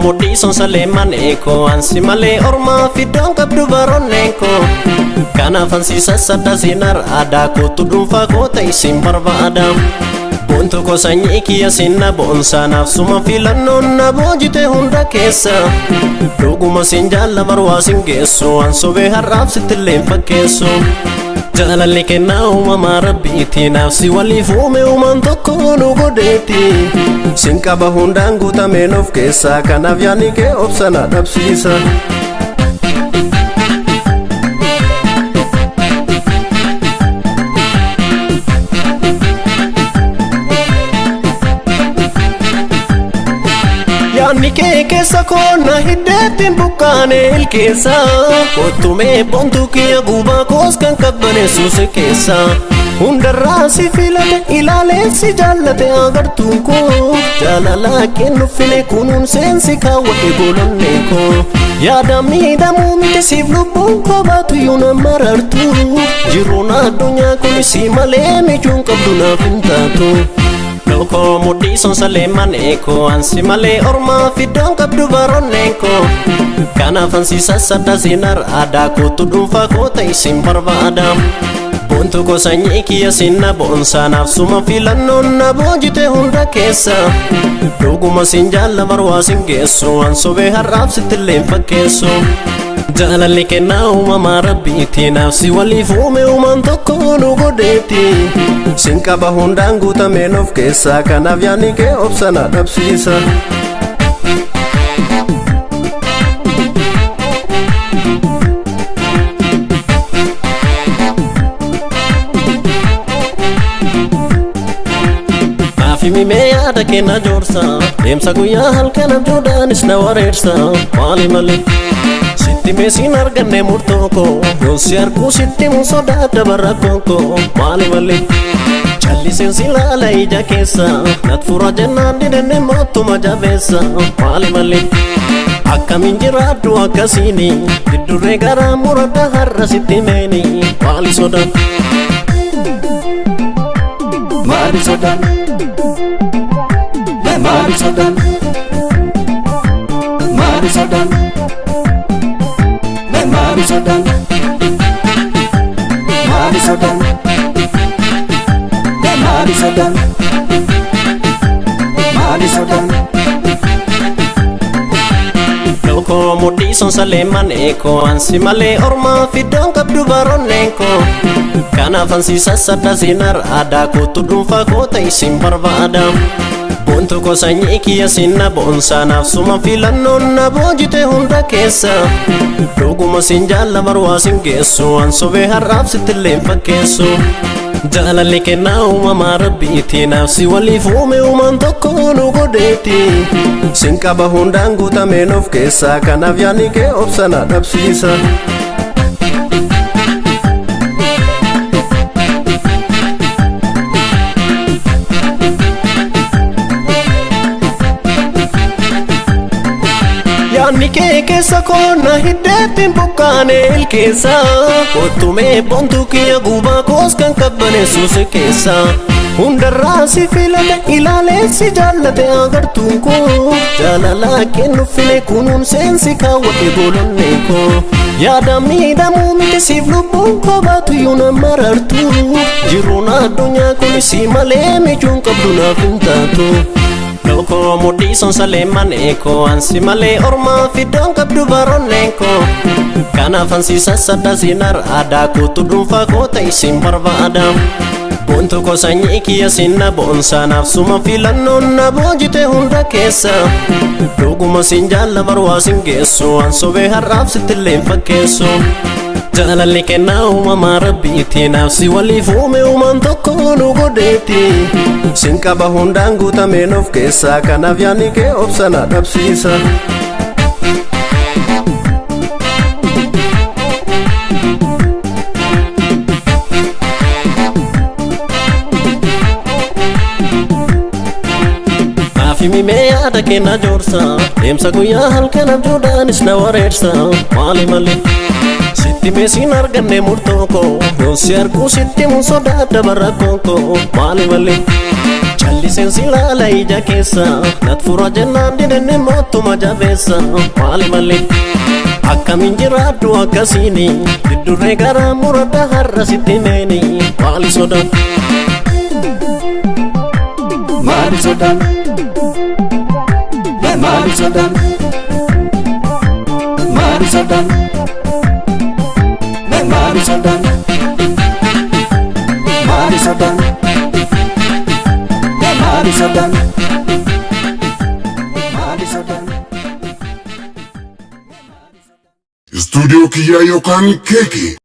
Mudi son saleman eko ansi male orma fidon kabdu baroneko kana fansi sasada sinar ada ko tudumfa ko taisim barbada buntu ko sanyi kiya sinna bonsa nafsuma filannon na bojite hunda kesa doguma sinjalla marwa singeso ansobe haraf sitlen fakeso جلالي كنا وما ربيتي نفسي واللي فومي ومن تكونوا قديتي سنكا بهندان قوتا منوف كيسا كان افياني كي أبسنا دبسيسا يعني كيسا كونا هدتين بكاني الكيسا قطمي بنتوكي يقوبا كوس كان كبني سوس كيسا hundarraasi filate ilaalessi jaallate agartuunko jaalala kennu file kunuun seensi kaawwadhe golonneeko yaada miidhamuu miti siif lubbuun kobaatuyyuu nama marartu jiruun addunyaa kun si malee mijuun qabdu naaf hin taatu Loko mudi son saleman eko ansi male orma fidon kabdu baroneko kana fansi sasada sinar ada ko tudumfa ko taisim barbada buntu ko sanyi kiya sinna bonsa nafsuma filannon na bojite hunda kesa doguma sinjalla marwa singeso ansobe haraf sitlen fakeso جلالي كنا وما ربيتي نفسي واللي فومي ومن تكونوا قديتي سنكا بهندان قوتا منوف كيسا كان افياني كي أبسنا دبسيسا في ميميا دكنا جورسا امسا قويا هل كان بجودان اسنا وريرسا مالي مالي Sitti mesin arganne murtoko Yonsi arku sitti musoda dabarakoko Mali mali Challi sensi lala ija kesa Nat fura jennan didenne motu majabesa Mali mali Akka minjiradu akka sini Diddurre gara murada harra sitti meni Mali sodan Mali sodan Mali sodan Mali sodan Mari sodan Mari sodan Mari sodan Mari sodan Loko mudi son saleman eko ansi male orma fidon kabdu baroneko kana fansi sasada sinar ada ko tudumfa ko taisim barbada buntu ko sanyi kiya sinna bonsa nafsuma filannon na bojite hunda kesa doguma sinjalla marwa singeso ansobe haraf sitlen fakeso جلالي كنا وما ربيتي نفسي واللي فومي ومن تكونوا قديتي سنكا بهندان قوتا منوف كيسا كان افياني كي أبسنا دبسيسا يعني كيسا كونا هدتين بكاني الكيسا قطمي بنتوكي يقوبا كوس كان كبني سوس كيسا hundarraasi filate ilaalessi jaallate agartuunko jaalala kennu file kunuun seensi kaawwadhe golonneeko yaada miidhamuu miti siif lubbuun kobaatuyyuu nama marartu jiruun addunyaa kun si malee mijuun qabdu naaf hin taatu Loko mudi son saleman eko ansi male orma fidon kabdu baroneko kana fansi sasada sinar ada ko tudumfa ko taisim barbada buntu ko sanyi kiya sinna bonsa nafsuma filannon na bojite hunda kesa doguma sinjalla marwa singeso ansobe haraf sitlen fakeso جلالي كنا وما ربيتي نفسي واللي فومي ومن تكونوا قديتي سنكا بهندان قوتا منوف كيسا كان افياني كي أبسنا دبسيسا nyaata kenna joorsa deemsa guyyaa halkan abjuudhaanis na wareersa maali malee sitti meesiin arganne murtooko yoo si arguu sitti mun sodaadha barra kooko maali malee calliseen si laala ija keessa nat fura jennaan didenne moottuma jabeessa maali malee akkamiin jiraadhu akkasiini diddurree garaa muradha har'a sitti meeni maali sodaan maali sodaan maali sodaan maali sodaan maali sodaan maali sodaan maali sodaan maali sodaan Studio Kia yookaan Keeki